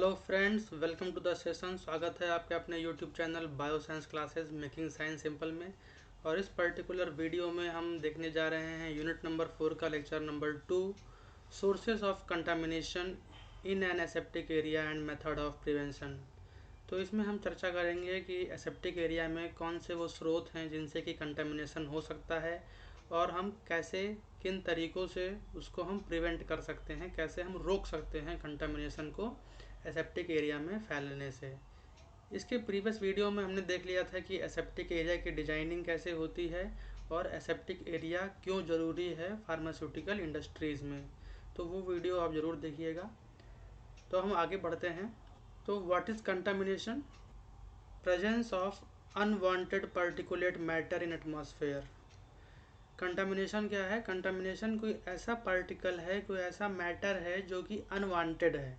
Hello friends, welcome to the session. स्वागत है आपके अपने YouTube channel bio science classes making science simple में। और इस पर्टिकुलर वीडियो में हम देखने जा रहे हैं यूनिट नंबर 4 का lecture number 2, sources of contamination in an aseptic area and method of prevention. तो इसमें हम चर्चा करेंगे कि एसेप्टिक एरिया में कौन से वो स्रोत हैं जिनसे कि कंटामिनेशन हो सकता है और हम कैसे किन तरीक़ों से उसको हम प्रिवेंट कर सकते हैं, कैसे हम रोक सकते हैं कंटामिनेशन को एसेप्टिक एरिया में फैलने से। इसके प्रीवियस वीडियो में हमने देख लिया था कि एसेप्टिक एरिया की डिजाइनिंग कैसे होती है और एसेप्टिक एरिया क्यों ज़रूरी है फार्मास्यूटिकल इंडस्ट्रीज़ में। तो वो वीडियो आप ज़रूर देखिएगा। तो हम आगे बढ़ते हैं। तो what is contamination? Presence of unwanted particulate matter in atmosphere. Contamination क्या है? कंटामिनेशन कोई ऐसा पार्टिकल है, कोई ऐसा मैटर है जो कि अनवांटेड है,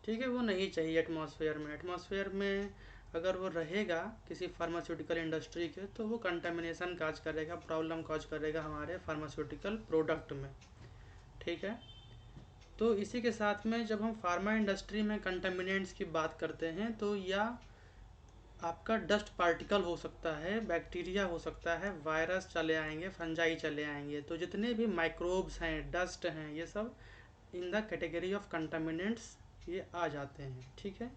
ठीक है, वो नहीं चाहिए एटमॉस्फेयर में। एटमॉस्फेयर में अगर वो रहेगा किसी फार्मास्यूटिकल इंडस्ट्री के, तो वो कंटामिनेशन काज करेगा, प्रॉब्लम काज करेगा हमारे फार्मास्यूटिकल प्रोडक्ट में, ठीक है। तो इसी के साथ में जब हम फार्मा इंडस्ट्री में कंटामिनेंट्स की बात करते हैं, तो या आपका डस्ट पार्टिकल हो सकता है, बैक्टीरिया हो सकता है, वायरस चले आएंगे, फंजाई चले आएंगे। तो जितने भी माइक्रोब्स हैं, डस्ट हैं, ये सब in the category of contaminants ये आ जाते हैं, ठीक है।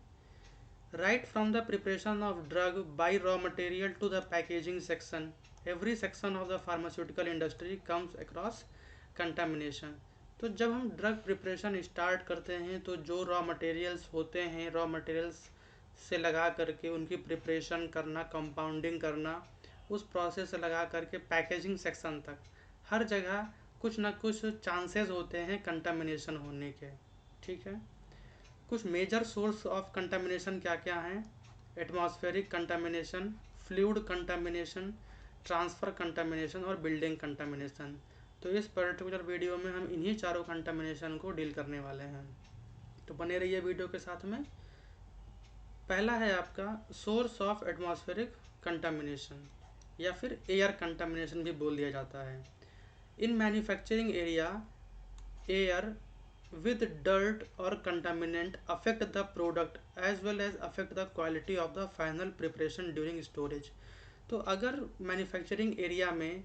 Right from the preparation of drug by raw material to the packaging section, every section of the pharmaceutical industry comes across contamination. तो जब हम ड्रग प्रिपरेशन स्टार्ट करते हैं, तो जो रॉ मटेरियल्स होते हैं, रॉ मटेरियल्स से लगा करके उनकी प्रिपरेशन करना, कंपाउंडिंग करना, उस प्रोसेस से लगा करके पैकेजिंग सेक्शन तक, हर जगह कुछ ना कुछ चांसेस होते हैं कंटामिनेशन होने के, ठीक है। कुछ मेजर सोर्स ऑफ कंटामिनेशन क्या क्या हैं? Atmospheric contamination, fluid contamination, transfer contamination और बिल्डिंग कंटामिनेशन। तो इस पर्टिकुलर वीडियो में हम इन्हीं चारों कंटामिनेशन को डील करने वाले हैं, तो बने रहिए वीडियो के साथ में। पहला है आपका सोर्स ऑफ एटमॉस्फेरिक कंटामिनेशन या फिर एयर कंटामिनेशन भी बोल दिया जाता है। In manufacturing area, air with dirt or contaminant affect the product as well as affect the quality of the final preparation during storage। तो अगर मैन्युफैक्चरिंग एरिया में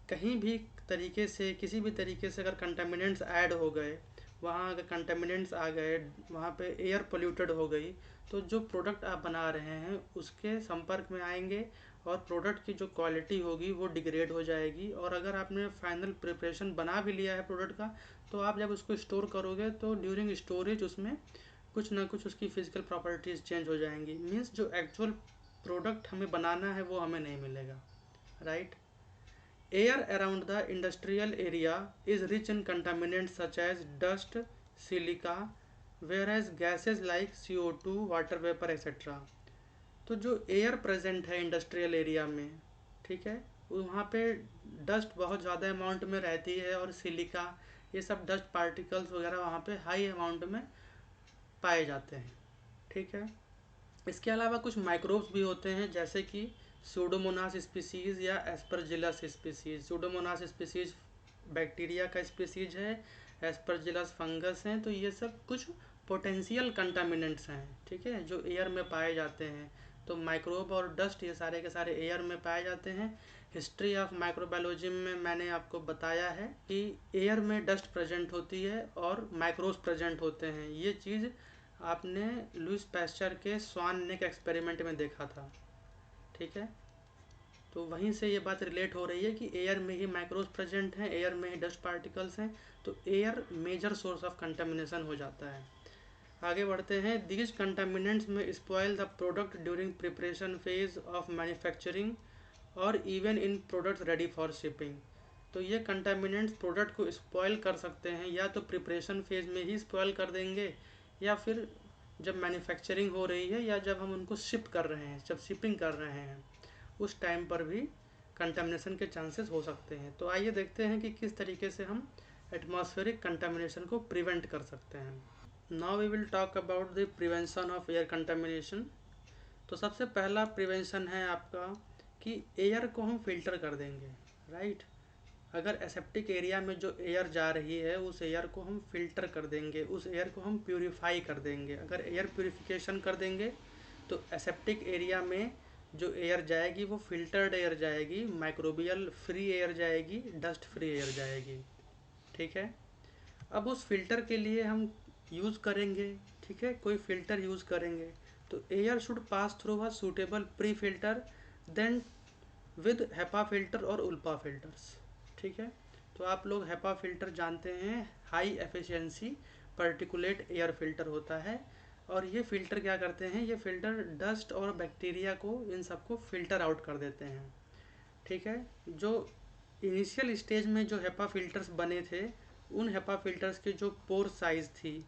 कहीं भी तरीके से, किसी भी तरीके से अगर कंटामिनेंट्स ऐड हो गए, वहाँ अगर कंटामिनेंट्स आ गए, वहाँ पे एयर पोल्यूटेड हो गई, तो जो प्रोडक्ट आप बना रहे हैं उसके संपर्क में आएंगे और प्रोडक्ट की जो क्वालिटी होगी वो डिग्रेड हो जाएगी। और अगर आपने फाइनल प्रिपरेशन बना भी लिया है प्रोडक्ट का, तो आप जब उसको स्टोर करोगे तो ड्यूरिंग स्टोरेज उसमें कुछ ना कुछ उसकी फिजिकल प्रॉपर्टीज़ चेंज हो जाएंगी। मीन्स जो एक्चुअल प्रोडक्ट हमें बनाना है वो हमें नहीं मिलेगा, right. Air around the industrial area is rich in contaminants such as dust, silica, whereas gases like CO2, water vapor etc. तो जो एयर प्रेजेंट है इंडस्ट्रियल एरिया में, ठीक है, वहाँ पे डस्ट बहुत ज़्यादा अमाउंट में रहती है और सिलिका, ये सब डस्ट पार्टिकल्स वगैरह वहाँ पे हाई अमाउंट में पाए जाते हैं, ठीक है। इसके अलावा कुछ माइक्रोब्स भी होते हैं, जैसे कि सूडोमोनास स्पीसीज़ या Aspergillus species. Pseudomonas species bacteria का स्पीसीज है, एस्परजिलस फंगस हैं। तो ये सब कुछ पोटेंशियल कंटामिनेंट्स हैं, ठीक है, जो एयर में पाए जाते हैं। तो माइक्रोब और डस्ट ये सारे के सारे एयर में पाए जाते हैं। हिस्ट्री ऑफ माइक्रोबायोलॉजी में मैंने आपको बताया है कि एयर में डस्ट प्रेजेंट होती है और माइक्रोब्स प्रेजेंट होते हैं। ये चीज़ आपने लुईस पैस्चर के स्वान नेक एक्सपेरिमेंट में देखा था, ठीक है। तो वहीं से ये बात रिलेट हो रही है कि एयर में ही माइक्रोब्स प्रेजेंट हैं, एयर में ही डस्ट पार्टिकल्स हैं, तो air major source of contamination हो जाता है। आगे बढ़ते हैं। These contaminants may spoil the product during preparation phase of manufacturing और even in products ready for shipping. तो ये कंटामिनेंट्स प्रोडक्ट को स्पॉयल कर सकते हैं, या तो प्रिपरेशन फेज में ही स्पॉयल कर देंगे, या फिर जब मैन्युफैक्चरिंग हो रही है या जब हम उनको शिप कर रहे हैं, जब शिपिंग कर रहे हैं, उस टाइम पर भी कंटामिनेशन के चांसेस हो सकते हैं। तो आइए देखते हैं कि किस तरीके से हम एटमॉस्फेरिक कंटामिनेशन को प्रिवेंट कर सकते हैं। Now we will talk about the prevention of air contamination. तो सबसे पहला प्रिवेंशन है आपका कि एयर को हम फिल्टर कर देंगे, राइट। अगर एसेप्टिक एरिया में जो एयर जा रही है उस एयर को हम फिल्टर कर देंगे, उस एयर को हम प्यूरिफाई कर देंगे। अगर एयर प्यूरिफिकेशन कर देंगे तो एसेप्टिक एरिया में जो एयर जाएगी वो फिल्टर्ड एयर जाएगी, माइक्रोबियल फ्री एयर जाएगी, डस्ट फ्री एयर जाएगी। ठीक है, अब उस फिल्टर के लिए हम यूज़ करेंगे, ठीक है, कोई फिल्टर यूज़ करेंगे तो air should pass through a suitable pre filter then with HEPA filter और उल्पा फिल्टर्स। ठीक है, तो आप लोग हेपा फिल्टर जानते हैं, high efficiency particulate air filter होता है। और ये फ़िल्टर क्या करते हैं, ये फ़िल्टर डस्ट और बैक्टीरिया को, इन सबको फ़िल्टर आउट कर देते हैं। ठीक है, जो इनिशियल स्टेज में जो हेपा फिल्टर्स बने थे, उन हेपा फिल्टर्स की जो पोर साइज़ थी,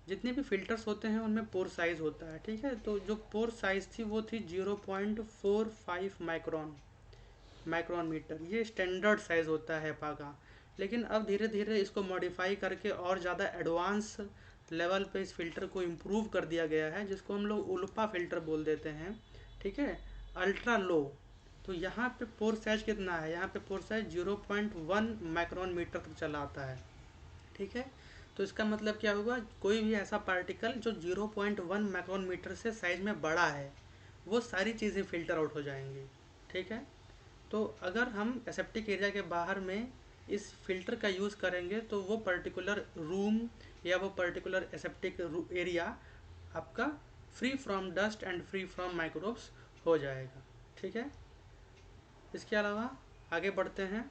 जितने भी फिल्टर्स होते हैं उनमें पोर साइज़ होता है। ठीक है, तो जो पोर साइज़ थी वो थी 0.45 माइक्रोन मीटर, ये स्टैंडर्ड साइज़ होता है हेपा का। लेकिन अब धीरे धीरे इसको मॉडिफाई करके और ज़्यादा एडवांस लेवल पे इस फिल्टर को इम्प्रूव कर दिया गया है, जिसको हम लोग उल्पा फिल्टर बोल देते हैं। ठीक है, अल्ट्रा लो। तो यहाँ पे पोर साइज कितना है, यहाँ पे पोर साइज 0.1 माइक्रोन मीटर तक चला आता है। ठीक है, तो इसका मतलब क्या होगा, कोई भी ऐसा पार्टिकल जो 0.1 माइक्रोन मीटर से साइज में बड़ा है वो सारी चीज़ें फिल्टर आउट हो जाएंगी। ठीक है, तो अगर हम एसेप्टिक एरिया के बाहर में इस फिल्टर का यूज़ करेंगे तो वो पर्टिकुलर रूम या वो पर्टिकुलर एसेप्टिक एरिया आपका free from dust and free from microbes हो जाएगा। ठीक है, इसके अलावा आगे बढ़ते हैं।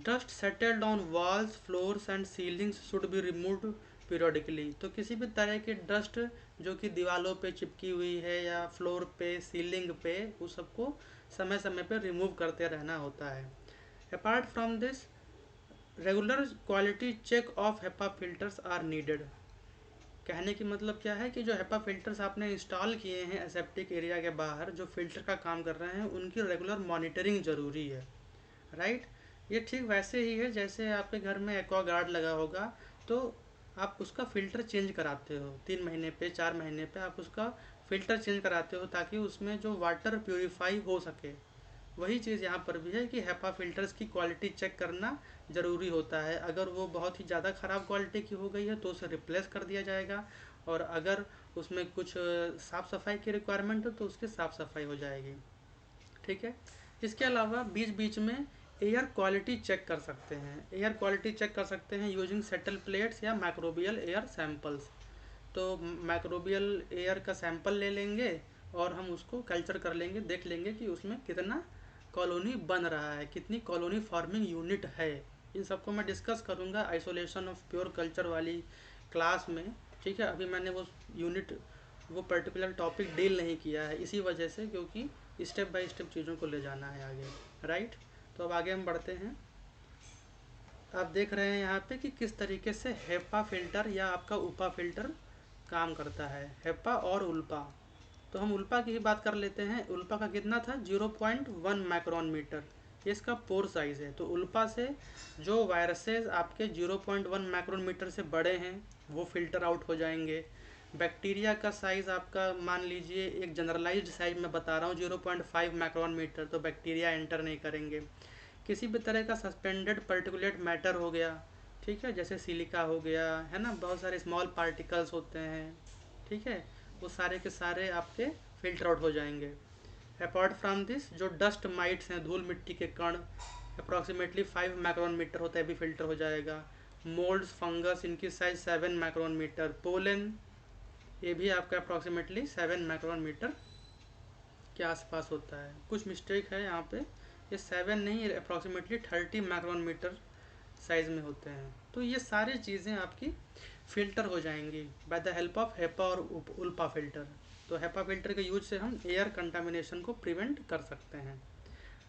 Dust settled on walls, floors and ceilings should be removed periodically. तो किसी भी तरह की डस्ट जो कि दीवारों पे चिपकी हुई है या फ्लोर पे, सीलिंग पे, उस सबको समय समय पे रिमूव करते रहना होता है। Apart from this, regular quality check of HEPA filters are needed. कहने की मतलब क्या है कि जो हेपा फिल्टर्स आपने इंस्टॉल किए हैं एसेप्टिक एरिया के बाहर, जो फिल्टर का काम कर रहे हैं, उनकी रेगुलर मॉनिटरिंग ज़रूरी है। राइट, ये ठीक वैसे ही है जैसे आपके घर में एक्वागार्ड लगा होगा, तो आप उसका फ़िल्टर चेंज कराते हो 3 महीने पे, 4 महीने पे आप उसका फ़िल्टर चेंज कराते हो ताकि उसमें जो वाटर प्यूरिफाई हो सके। वही चीज़ यहाँ पर भी है कि हेपा फिल्टर्स की क्वालिटी चेक करना ज़रूरी होता है। अगर वो बहुत ही ज़्यादा ख़राब क्वालिटी की हो गई है तो उसे रिप्लेस कर दिया जाएगा, और अगर उसमें कुछ साफ़ सफाई की रिक्वायरमेंट हो तो उसकी साफ़ सफाई हो जाएगी। ठीक है, इसके अलावा बीच बीच में एयर क्वालिटी चेक कर सकते हैं। एयर क्वालिटी चेक कर सकते हैं यूजिंग सेटल प्लेट्स या माइक्रोबियल एयर सैंपल्स। तो माइक्रोबियल एयर का सैंपल ले लेंगे और हम उसको कल्चर कर लेंगे, देख लेंगे कि उसमें कितना कॉलोनी बन रहा है, कितनी कॉलोनी फार्मिंग यूनिट है। इन सबको मैं डिस्कस करूँगा आइसोलेशन ऑफ प्योर कल्चर वाली क्लास में। ठीक है, अभी मैंने वो यूनिट, वो पर्टिकुलर टॉपिक डील नहीं किया है इसी वजह से, क्योंकि स्टेप बाय स्टेप चीज़ों को ले जाना है आगे। राइट, तो अब आगे हम बढ़ते हैं। आप देख रहे हैं यहाँ पे कि किस तरीके से हेपा फिल्टर या आपका उपा फिल्टर काम करता है, हेपा और उल्पा। तो हम उल्पा की ही बात कर लेते हैं। उल्पा का कितना था, 0.1 माइक्रोन मीटर, ये इसका पोर साइज़ है। तो उल्पा से जो वायरसेस आपके 0.1 माइक्रोन मीटर से बड़े हैं वो फिल्टर आउट हो जाएंगे। बैक्टीरिया का साइज़ आपका मान लीजिए, एक जनरलाइज्ड साइज मैं बता रहा हूँ, 0.5 माइक्रोन मीटर, तो बैक्टीरिया एंटर नहीं करेंगे। किसी भी तरह का सस्पेंडेड पर्टिकुलेट मैटर हो गया, ठीक है, जैसे सिलिका हो गया, है ना, बहुत सारे स्मॉल पार्टिकल्स होते हैं, ठीक है, वो सारे के सारे आपके फिल्टर आउट हो जाएंगे। अपार्ट फ्रॉम दिस, जो डस्ट माइट्स हैं, धूल मिट्टी के कण, अप्रॉक्सीमेटली 5 माइक्रोन मीटर होता है, भी फिल्टर हो जाएगा। मोल्ड्स, फंगस, इनकी साइज 7 माइक्रोन मीटर। पोलन, ये भी आपका अप्रॉक्सीमेटली 7 माइक्रोन मीटर के आसपास होता है। कुछ मिस्टेक है यहाँ पे, ये 7 नहीं, अप्रॉक्सीमेटली 30 माइक्रोन मीटर साइज में होते हैं। तो ये सारी चीज़ें आपकी फ़िल्टर हो जाएंगी by the help of HEPA और उल्पा फिल्टर। तो हेपा फिल्टर के यूज से हम एयर कंटामिनेशन को प्रिवेंट कर सकते हैं।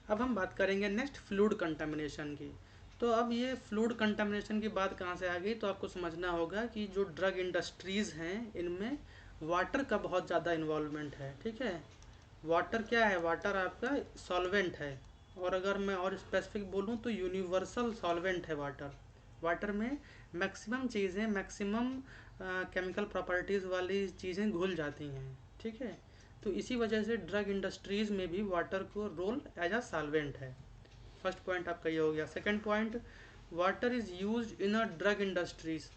अब हम बात करेंगे नेक्स्ट फ्लूइड कंटामिनेशन की। तो अब ये फ्लूइड कंटामिनेशन की बात कहाँ से आ गई, तो आपको समझना होगा कि जो ड्रग इंडस्ट्रीज़ हैं इनमें वाटर का बहुत ज़्यादा इन्वॉल्वमेंट है। ठीक है, वाटर क्या है, वाटर आपका सॉल्वेंट है, और अगर मैं और स्पेसिफिक बोलूँ तो यूनिवर्सल सॉल्वेंट है वाटर। वाटर में मैक्सिमम चीज़ें, मैक्सिमम केमिकल प्रॉपर्टीज़ वाली चीज़ें घुल जाती हैं। ठीक है, तो इसी वजह से ड्रग इंडस्ट्रीज़ में भी वाटर को रोल एज अ सॉल्वेंट है। फर्स्ट पॉइंट आपका ये हो गया। Second point, water is used in a drug industries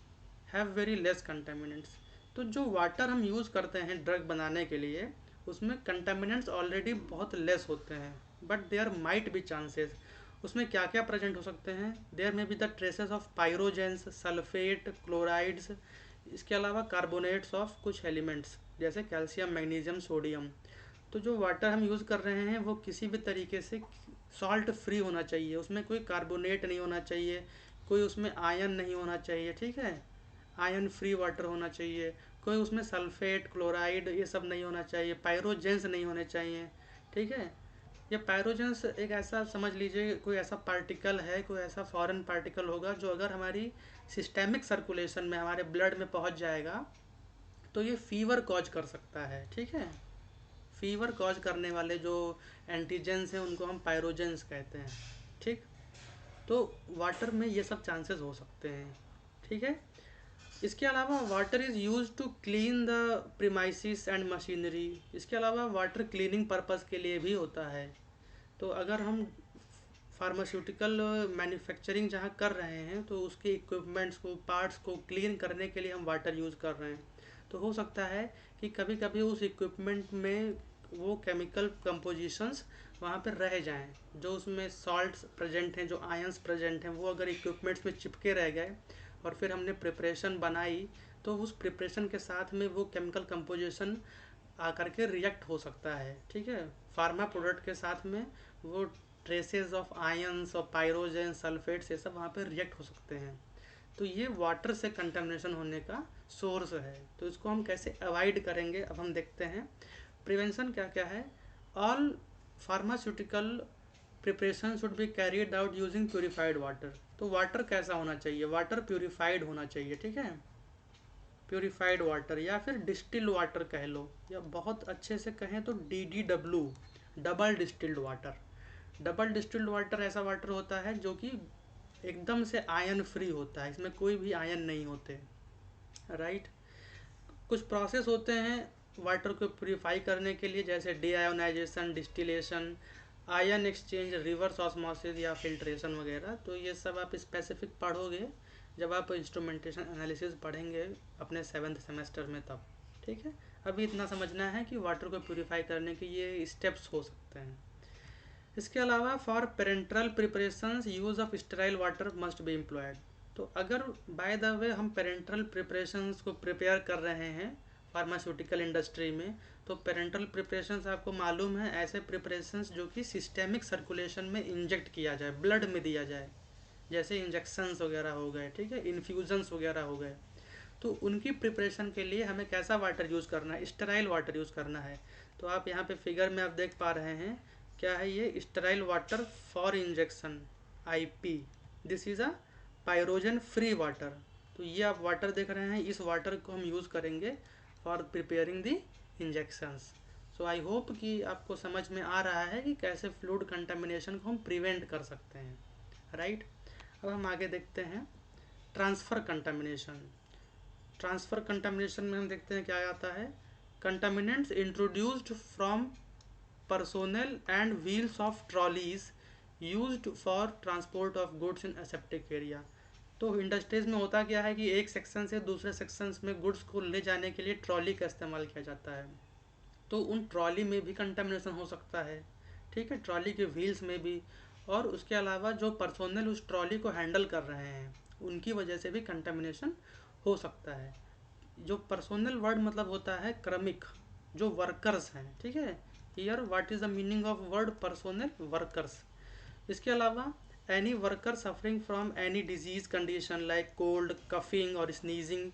have very less contaminants. तो जो वाटर हम यूज़ करते हैं ड्रग बनाने के लिए, उसमें कंटामिनेंट्स ऑलरेडी बहुत लेस होते हैं, but there might be chances. उसमें क्या क्या प्रेजेंट हो सकते हैं? There may be the traces of pyrogens, sulphate, chlorides, इसके अलावा कार्बोनेट्स ऑफ कुछ एलिमेंट्स जैसे कैल्शियम, मैग्नीशियम, सोडियम। तो जो वाटर हम यूज़ कर रहे हैं वो किसी भी तरीके से सॉल्ट फ्री होना चाहिए, उसमें कोई कार्बोनेट नहीं होना चाहिए, कोई उसमें आयन नहीं होना चाहिए, ठीक है, आयन फ्री वाटर होना चाहिए, कोई उसमें सल्फेट, क्लोराइड ये सब नहीं होना चाहिए, पायरोजेंस नहीं होने चाहिए, ठीक है। ये पायरोजेंस एक ऐसा समझ लीजिए, कोई ऐसा पार्टिकल है, कोई ऐसा फॉरेन पार्टिकल होगा जो अगर हमारी सिस्टेमिक सर्कुलेशन में, हमारे ब्लड में पहुंच जाएगा तो ये फीवर कॉज कर सकता है, ठीक है। फीवर कॉज करने वाले जो एंटीजेंस हैं उनको हम पायरोजेंस कहते हैं, ठीक। तो वाटर में ये सब चांसेस हो सकते हैं, ठीक है। इसके अलावा water is use to clean the premises and machinery. इसके अलावा वाटर क्लीनिंग पर्पज़ के लिए भी होता है। तो अगर हम फार्मास्यूटिकल मैन्युफैक्चरिंग जहाँ कर रहे हैं तो उसके इक्विपमेंट्स को, पार्ट्स को क्लीन करने के लिए हम वाटर यूज़ कर रहे हैं, तो हो सकता है कि कभी कभी उस इक्विपमेंट में वो केमिकल कंपोजिशंस वहाँ पर रह जाएं, जो उसमें सॉल्ट्स प्रेजेंट हैं, जो आयंस प्रेजेंट हैं, वो अगर इक्विपमेंट्स में चिपके रह गए और फिर हमने प्रिपरेशन बनाई तो उस प्रिपरेशन के साथ में वो केमिकल कंपोजिशन आकर के रिएक्ट हो सकता है, ठीक है। फार्मा प्रोडक्ट के साथ में वो ट्रेसेस ऑफ आयंस और पायरोजन, सल्फेट्स, ये सब वहाँ पे रिएक्ट हो सकते हैं। तो ये वाटर से कंटामिनेशन होने का सोर्स है। तो इसको हम कैसे अवॉइड करेंगे, अब हम देखते हैं। प्रिवेंशन क्या क्या है? All pharmaceutical preparation should be carried out using purified water. तो वाटर कैसा होना चाहिए? वाटर प्योरीफाइड होना चाहिए, ठीक है। प्योरीफाइड वाटर या फिर डिस्टिल्ड वाटर कह लो, या बहुत अच्छे से कहें तो DDW, double distilled water. Double distilled water ऐसा वाटर होता है जो कि एकदम से आयन फ्री होता है, इसमें कोई भी आयन नहीं होते, राइट। कुछ प्रोसेस होते हैं वाटर को प्योरीफाई करने के लिए, जैसे deionisation, distillation, ion exchange, reverse osmosis या फिल्ट्रेशन वगैरह। तो ये सब आप स्पेसिफिक पढ़ोगे जब आप इंस्ट्रूमेंटेशन एनालिसिस पढ़ेंगे अपने 7th सेमेस्टर में, तब, ठीक है। अभी इतना समझना है कि वाटर को प्योरीफाई करने के ये स्टेप्स हो सकते हैं। इसके अलावा for parenteral preparations use of sterile water must be employed. तो अगर बाय द वे हम पेरेंट्रल प्रिपरेशंस को प्रिपेयर कर रहे हैं फार्मास्यूटिकल इंडस्ट्री में, तो पेरेंट्रल प्रिपरेशंस आपको मालूम है ऐसे प्रिपरेशंस जो कि सिस्टेमिक सर्कुलेशन में इंजेक्ट किया जाए, ब्लड में दिया जाए, जैसे इंजेक्शंस वगैरह हो गए, ठीक है, इन्फ्यूजन्स वगैरह हो गए। तो उनकी प्रिपरेशन के लिए हमें कैसा वाटर यूज़ करना है? स्टेराइल वाटर यूज़ करना है। तो आप यहाँ पे फिगर में आप देख पा रहे हैं, क्या है ये? Sterile water for injection, IP। This is a pyrogen free water. तो ये आप वाटर देख रहे हैं, इस वाटर को हम यूज़ करेंगे for preparing the injections. So I hope कि आपको समझ में आ रहा है कि कैसे फ्लूइड कंटामिनेशन को हम प्रिवेंट कर सकते हैं, राइट। अब हम आगे देखते हैं ट्रांसफ़र कंटामिनेशन। ट्रांसफ़र कंटामिनेशन में हम देखते हैं क्या आता है। Contaminants introduced from personnel and wheels of trolleys used for transport of goods in aseptic area। तो इंडस्ट्रीज में होता क्या है कि एक सेक्शन से दूसरे सेक्शंस में गुड्स को ले जाने के लिए ट्रॉली का इस्तेमाल किया जाता है। तो उन ट्रॉली में भी कंटामिनेशन हो सकता है, ठीक है, ट्रॉली के व्हील्स में भी। और उसके अलावा जो पर्सोनल उस ट्रॉली को हैंडल कर रहे हैं उनकी वजह से भी कंटामिनेशन हो सकता है। जो पर्सोनल वर्ड मतलब होता है क्रमिक, जो वर्कर्स हैं, ठीक है। Here what is the meaning of word personal? Workers. इसके अलावा any worker suffering from any disease condition like cold, coughing और स्नीजिंग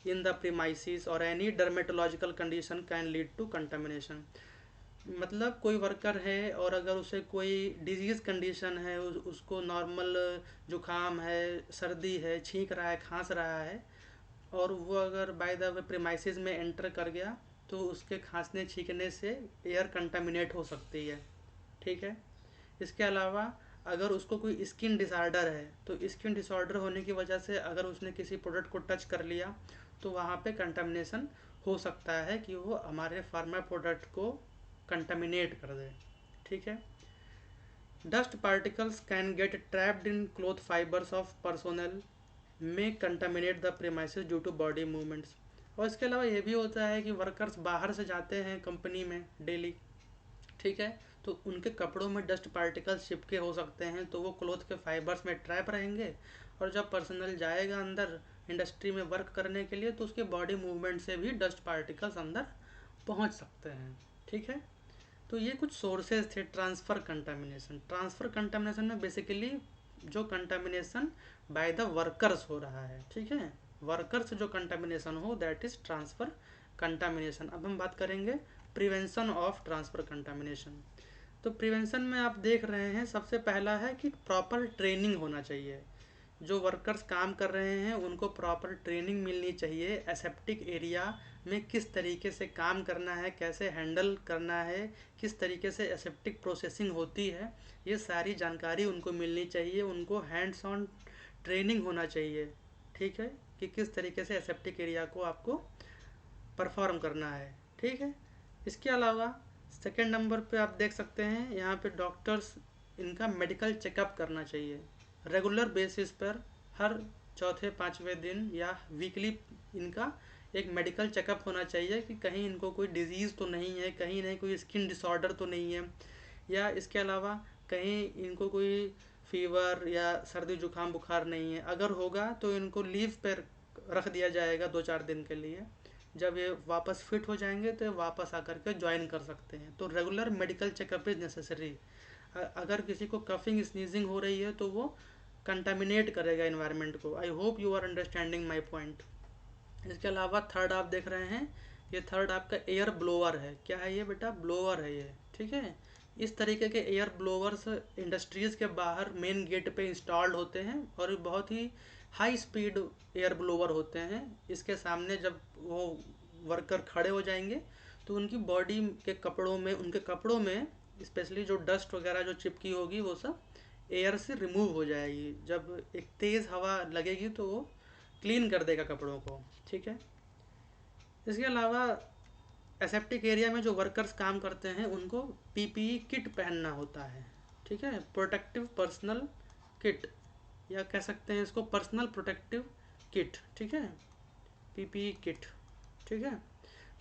इन द प्रीमाइसिस और any dermatological condition can lead to contamination. मतलब कोई worker है और अगर उसे कोई डिजीज़ कंडीशन है, उसको नॉर्मल जुकाम है, सर्दी है, छींक रहा है, खांस रहा है, और वो अगर बाय द वे प्रीमाइसिस में एंटर कर गया तो उसके खांसने छींकने से एयर कंटामिनेट हो सकती है, ठीक है। इसके अलावा अगर उसको कोई स्किन डिसऑर्डर है तो स्किन डिसऑर्डर होने की वजह से अगर उसने किसी प्रोडक्ट को टच कर लिया तो वहाँ पे कंटामिनेशन हो सकता है कि वो हमारे फार्मा प्रोडक्ट को कंटामिनेट कर दे, ठीक है। Dust particles can get trapped in cloth fibres of personnel may contaminate the premises due to body movements. और इसके अलावा ये भी होता है कि वर्कर्स बाहर से जाते हैं कंपनी में डेली, ठीक है, तो उनके कपड़ों में डस्ट पार्टिकल्स चिपके हो सकते हैं, तो वो क्लोथ के फाइबर्स में ट्रैप रहेंगे, और जब पर्सनल जाएगा अंदर इंडस्ट्री में वर्क करने के लिए तो उसके बॉडी मूवमेंट से भी डस्ट पार्टिकल्स अंदर पहुंच सकते हैं, ठीक है। तो ये कुछ सोर्सेज थे ट्रांसफ़र कंटामिनेशन। ट्रांसफ़र कंटामिनेशन में बेसिकली जो कंटामिनेशन बाय द वर्कर्स हो रहा है, ठीक है, वर्कर्स जो कंटामिनेशन हो दैट इज ट्रांसफ़र कंटामिनेशन। अब हम बात करेंगे प्रिवेंशन ऑफ ट्रांसफ़र कंटामिनेशन। तो प्रिवेंशन में आप देख रहे हैं सबसे पहला है कि प्रॉपर ट्रेनिंग होना चाहिए। जो वर्कर्स काम कर रहे हैं उनको प्रॉपर ट्रेनिंग मिलनी चाहिए एसेप्टिक एरिया में किस तरीके से काम करना है, कैसे हैंडल करना है, किस तरीके से एसेप्टिक प्रोसेसिंग होती है, ये सारी जानकारी उनको मिलनी चाहिए। उनको हैंड्स ऑन ट्रेनिंग होना चाहिए, ठीक है, कि किस तरीके से एसेप्टिक एरिया को आपको परफॉर्म करना है, ठीक है। इसके अलावा सेकेंड नंबर पे आप देख सकते हैं यहाँ पे डॉक्टर्स इनका मेडिकल चेकअप करना चाहिए रेगुलर बेसिस पर। हर चौथे पाँचवें दिन या वीकली इनका एक मेडिकल चेकअप होना चाहिए कि कहीं इनको कोई डिजीज़ तो नहीं है, कहीं नहीं कोई स्किन डिसऑर्डर तो नहीं है, या इसके अलावा कहीं इनको कोई फीवर या सर्दी जुकाम बुखार नहीं है। अगर होगा तो इनको लीव पर रख दिया जाएगा 2-4 दिन के लिए। जब ये वापस फिट हो जाएंगे तो वापस आकर के ज्वाइन कर सकते हैं। तो regular medical checkup is necessary. अगर किसी को कफिंग स्नीजिंग हो रही है तो वो कंटामिनेट करेगा इन्वायरमेंट को। I hope you are understanding my point. इसके अलावा थर्ड आप देख रहे हैं, ये थर्ड आपका एयर ब्लोअर है। क्या है ये बेटा? ब्लोअर है ये, ठीक है। इस तरीके के एयर ब्लोअर्स इंडस्ट्रीज़ के बाहर मेन गेट पे इंस्टॉल्ड होते हैं और बहुत ही हाई स्पीड एयर ब्लोअर होते हैं। इसके सामने जब वो वर्कर खड़े हो जाएंगे तो उनकी बॉडी के कपड़ों में, उनके कपड़ों में स्पेशली जो डस्ट वगैरह जो चिपकी होगी वो सब एयर से रिमूव हो जाएगी। जब एक तेज़ हवा लगेगी तो वो क्लीन कर देगा कपड़ों को, ठीक है। इसके अलावा एसेप्टिक एरिया में जो वर्कर्स काम करते हैं उनको पीपीई किट पहनना होता है, ठीक है, प्रोटेक्टिव पर्सनल किट, या कह सकते हैं इसको पर्सनल प्रोटेक्टिव किट, ठीक है, पीपीई किट, ठीक है।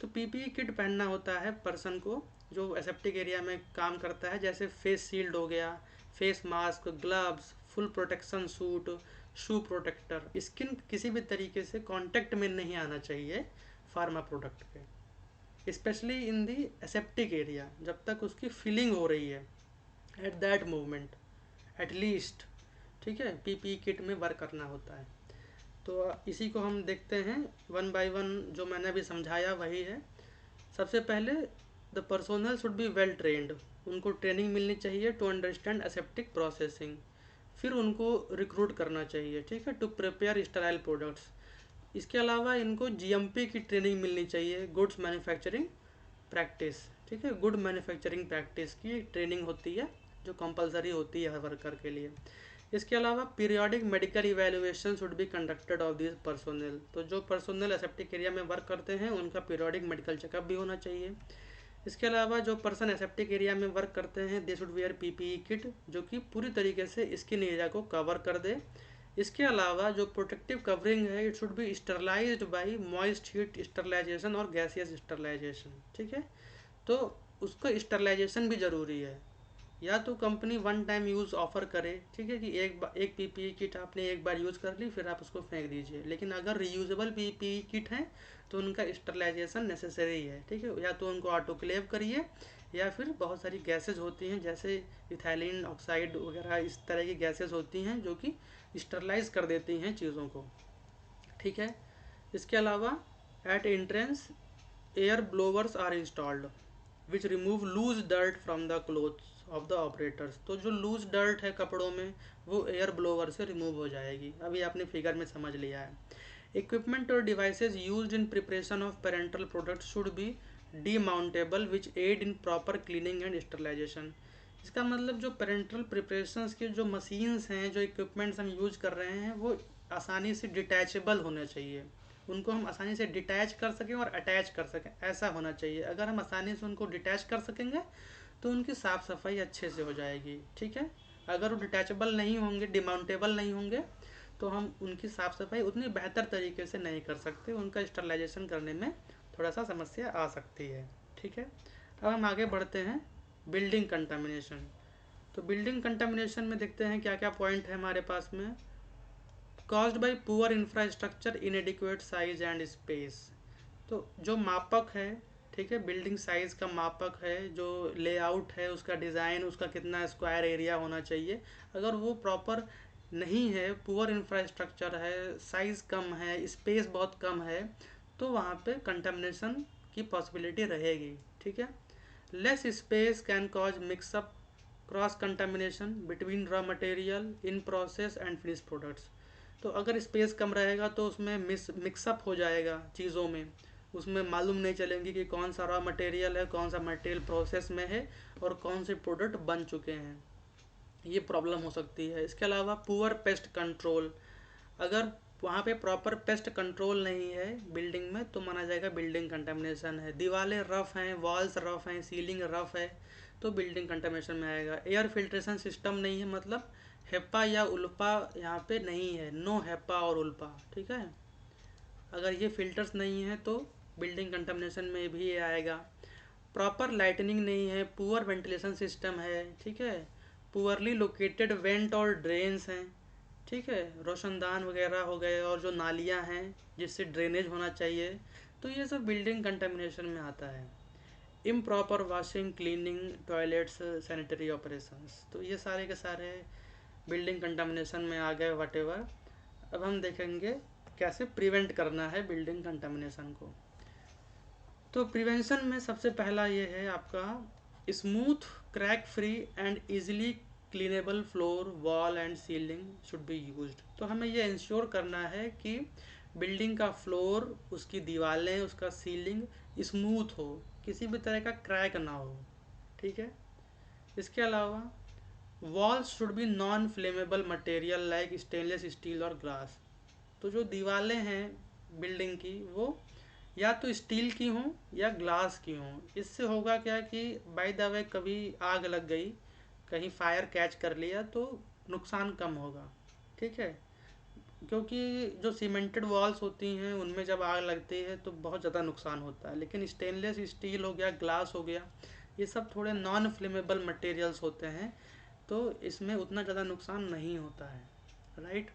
तो पीपीई किट पहनना होता है पर्सन को जो एसेप्टिक एरिया में काम करता है, जैसे फेस शील्ड हो गया, face mask, gloves, full protection suit, shoe protector. Skin किसी भी तरीके से कांटेक्ट में नहीं आना चाहिए फार्मा प्रोडक्ट के, specially in the aseptic area, जब तक उसकी फीलिंग हो रही है एट दैट मूवमेंट एटलीस्ट, ठीक है, पीपीई किट में वर्क करना होता है। तो इसी को हम देखते हैं वन बाय वन। जो मैंने अभी समझाया वही है। सबसे पहले the personnel should be well trained, उनको ट्रेनिंग मिलनी चाहिए टू अंडरस्टैंड एसेप्टिक प्रोसेसिंग। फिर उनको रिक्रूट करना चाहिए, ठीक है, टू प्रिपेयर स्टेराइल प्रोडक्ट्स। इसके अलावा इनको जीएमपी की ट्रेनिंग मिलनी चाहिए, गुड्स मैन्युफैक्चरिंग प्रैक्टिस, ठीक है, गुड मैन्युफैक्चरिंग प्रैक्टिस की ट्रेनिंग होती है जो कंपलसरी होती है हर वर्कर के लिए। इसके अलावा periodic medical evaluation should be conducted of this personnel. तो जो पर्सोनल एसेप्टिक एरिया में वर्क करते हैं उनका पीरियोडिक मेडिकल चेकअप भी होना चाहिए। इसके अलावा जो पर्सन एसेप्टिक एरिया में वर्क करते हैं they should wear PPE kit जो कि पूरी तरीके से स्किन एरिया को कवर कर दे। इसके अलावा जो प्रोटेक्टिव कवरिंग है it should be sterilised by moist heat sterilisation और गैसियस स्टरलाइजेशन, ठीक है। तो उसका स्टरलाइजेशन भी ज़रूरी है। या तो company one time use offer करे, ठीक है, कि एक पीपीई किट आपने एक बार यूज़ कर ली फिर आप उसको फेंक दीजिए। लेकिन अगर रीयूजेबल पीपीई किट है तो उनका स्टरलाइजेशन नेसेसरी है, ठीक है। या तो उनको ऑटोक्लेव करिए या फिर बहुत सारी गैसेज होती हैं जैसे इथाइलिन ऑक्साइड वगैरह, इस तरह की गैसेज होती हैं जो कि स्टरलाइज कर देती हैं चीज़ों को, ठीक है। इसके अलावा at entrance air blowers are installed which remove loose dirt from the clothes of the operators. तो जो लूज डर्ट है कपड़ों में वो एयर ब्लोवर से रिमूव हो जाएगी। अभी आपने फिगर में समझ लिया है। इक्विपमेंट और devices used in preparation of parenteral products should be demountable which aid in proper cleaning and sterilisation. इसका मतलब जो पेरेंटल प्रिपरेशंस के जो मशीन्स हैं, जो इक्विपमेंट्स हम यूज कर रहे हैं वो आसानी से डिटैचेबल होना चाहिए। उनको हम आसानी से डिटैच कर सकें और अटैच कर सकें, ऐसा होना चाहिए। अगर हम आसानी से उनको डिटैच कर सकेंगे तो उनकी साफ़ सफाई अच्छे से हो जाएगी। ठीक है, अगर वो डिटैचेबल नहीं होंगे, डिमाउंटेबल नहीं होंगे, तो हम उनकी साफ़ सफाई उतनी बेहतर तरीके से नहीं कर सकते, उनका स्टरलाइजेशन करने में थोड़ा सा समस्या आ सकती है। ठीक है, अब हम आगे बढ़ते हैं बिल्डिंग कंटामिनेशन। तो बिल्डिंग कंटामिनेशन में देखते हैं क्या क्या पॉइंट है हमारे पास में। Caused by poor infrastructure, इनएडिक्वेट size and space. तो जो मापक है, ठीक है, बिल्डिंग साइज का मापक है, जो लेआउट है, उसका डिज़ाइन, उसका कितना स्क्वायर एरिया होना चाहिए, अगर वो प्रॉपर नहीं है, पुअर इंफ्रास्ट्रक्चर है, साइज़ कम है, स्पेस बहुत कम है, तो वहाँ पे कंटामिनेशन की पॉसिबिलिटी रहेगी। ठीक है, less space can cause mix up, cross contamination between raw material, in process and finish products. तो अगर स्पेस कम रहेगा तो उसमें मिक्सअप हो जाएगा चीज़ों में, उसमें मालूम नहीं चलेंगी कि कौन सा रॉ मटेरियल है, कौन सा मटेरियल प्रोसेस में है और कौन से प्रोडक्ट बन चुके हैं, ये प्रॉब्लम हो सकती है। इसके अलावा पुअर पेस्ट कंट्रोल, अगर वहाँ पे प्रॉपर पेस्ट कंट्रोल नहीं है बिल्डिंग में तो माना जाएगा बिल्डिंग कंटामिनेशन है। दीवारें रफ़ हैं, वॉल्स रफ़ हैं, सीलिंग रफ़ है, तो बिल्डिंग कंटामिनेशन में आएगा। एयर फिल्ट्रेशन सिस्टम नहीं है, मतलब हेपा या उल्पा यहाँ पे नहीं है, नो हेपा और उल्पा। ठीक है, अगर ये फिल्टर्स नहीं है तो बिल्डिंग कंटामिनेशन में भी ये आएगा। प्रॉपर लाइटनिंग नहीं है, पुअर वेंटिलेशन सिस्टम है, ठीक है, पुअरली लोकेटेड वेंट और ड्रेन्स हैं, ठीक है, रोशनदान वगैरह हो गए और जो नालियाँ हैं जिससे ड्रेनेज होना चाहिए, तो ये सब बिल्डिंग कंटामिनेशन में आता है। Improper washing, cleaning, toilets, sanitary operations, तो ये सारे के सारे बिल्डिंग कंटामिनेशन में आ गए वट एवर। अब हम देखेंगे कैसे प्रिवेंट करना है बिल्डिंग कंटामिनेशन को। तो प्रिवेंशन में सबसे पहला ये है आपका smooth, crack free and easily cleanable floor, wall and ceiling should be used. तो हमें ये इंश्योर करना है कि बिल्डिंग का फ्लोर, उसकी दीवारें, उसका सीलिंग स्मूथ हो, किसी भी तरह का क्रैक ना हो। ठीक है, इसके अलावा walls should be non flammable material like stainless steel और ग्लास। तो जो दीवारें हैं बिल्डिंग की वो या तो स्टील की हों या ग्लास की हों। इससे होगा क्या कि बाय द वे कभी आग लग गई, कहीं फायर कैच कर लिया तो नुकसान कम होगा। ठीक है, क्योंकि जो सीमेंटेड वॉल्स होती हैं उनमें जब आग लगती है तो बहुत ज़्यादा नुकसान होता है, लेकिन स्टेनलेस स्टील हो गया, ग्लास हो गया, ये सब थोड़े नॉन फ्लेमेबल मटेरियल्स होते हैं, तो इसमें उतना ज़्यादा नुकसान नहीं होता है। राइट,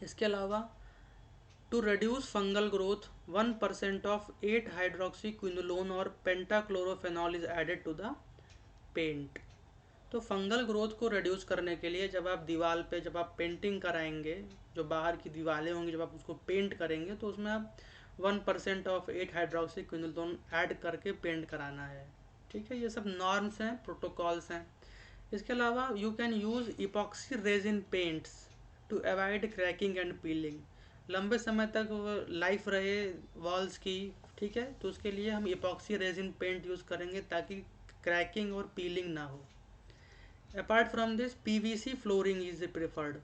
इसके अलावा to reduce fungal growth 1% of 8 hydroxyquinoline और pentachlorophenol is added to the paint. तो फंगल ग्रोथ को रिड्यूस करने के लिए जब आप दीवार पे, जब आप पेंटिंग कराएंगे, जो बाहर की दीवारें होंगी, जब आप उसको पेंट करेंगे तो उसमें आप 1% ऑफ 8 हाइड्रोक्सीक्विनोलोन ऐड करके पेंट कराना है। ठीक है, ये सब नॉर्म्स हैं, प्रोटोकॉल्स हैं। इसके अलावा you can use epoxy resin paints to avoid cracking and peeling. लंबे समय तक लाइफ रहे वॉल्स की, ठीक है, तो उसके लिए हम इपॉक्सी रेजिन पेंट यूज़ करेंगे ताकि क्रैकिंग और पीलिंग ना हो। Apart from this PVC flooring is preferred.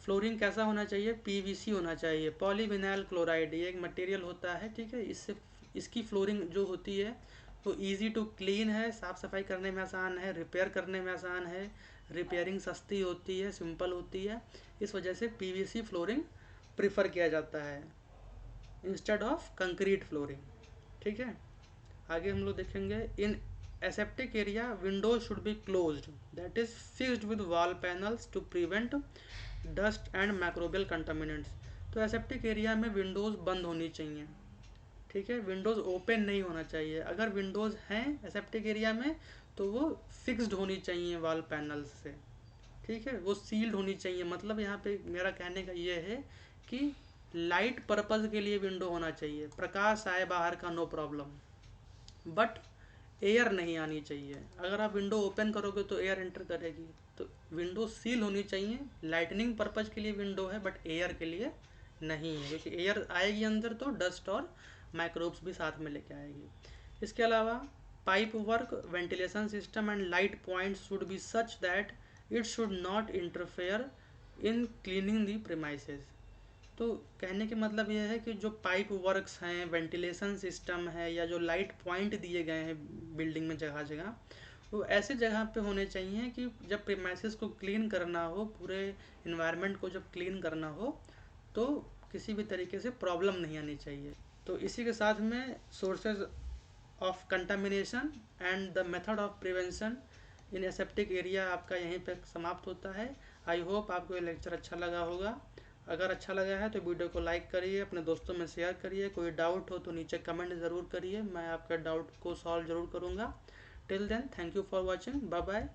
Flooring कैसा होना चाहिए? पीवीसी होना चाहिए, पॉलीविनाइल क्लोराइड, ये एक मटेरियल होता है, ठीक है, इससे इसकी फ्लोरिंग जो होती है वो इजी टू क्लीन है, साफ़ सफाई करने में आसान है, रिपेयर करने में आसान है, रिपेयरिंग सस्ती होती है, सिंपल होती है, इस वजह से पीवीसी फ्लोरिंग प्रिफर किया जाता है इंस्टेड ऑफ कंक्रीट फ्लोरिंग। ठीक है, आगे हम लोग देखेंगे इन aseptic area windows should be closed, that is fixed with wall panels to prevent dust and microbial contaminants। तो aseptic area में विंडोज़ बंद होनी चाहिए, ठीक है, विंडोज़ ओपन नहीं होना चाहिए। अगर विंडोज़ हैं aseptic एरिया में तो वो फिक्स्ड होनी चाहिए वॉल पैनल्स से, ठीक है, वो सील्ड होनी चाहिए। मतलब यहाँ पे मेरा कहने का ये है कि लाइट पर्पज़ के लिए विंडो होना चाहिए, प्रकाश आए बाहर का नो प्रॉब्लम, बट एयर नहीं आनी चाहिए। अगर आप विंडो ओपन करोगे तो एयर एंटर करेगी, तो विंडो सील होनी चाहिए। लाइटनिंग पर्पज़ के लिए विंडो है बट एयर के लिए नहीं है, क्योंकि एयर आएगी अंदर तो डस्ट और माइक्रोब्स भी साथ में लेके आएगी। इसके अलावा pipe work, ventilation system and light points should be such that it should not interfere in cleaning the premises. तो कहने के मतलब ये है कि जो पाइप वर्क्स हैं, वेंटिलेशन सिस्टम है, या जो लाइट पॉइंट दिए गए हैं बिल्डिंग में जगह जगह, वो ऐसे जगह पे होने चाहिए कि जब प्रीमाइसेस को क्लीन करना हो, पूरे इन्वायरमेंट को जब क्लीन करना हो, तो किसी भी तरीके से प्रॉब्लम नहीं आनी चाहिए। तो इसी के साथ में sources of contamination and the method of prevention in aseptic area आपका यहीं पे समाप्त होता है। आई होप आपको ये लेक्चर अच्छा लगा होगा। अगर अच्छा लगा है तो वीडियो को लाइक करिए, अपने दोस्तों में शेयर करिए। कोई डाउट हो तो नीचे कमेंट ज़रूर करिए, मैं आपके डाउट को सॉल्व ज़रूर करूँगा। Till then, thank you for watching, bye bye.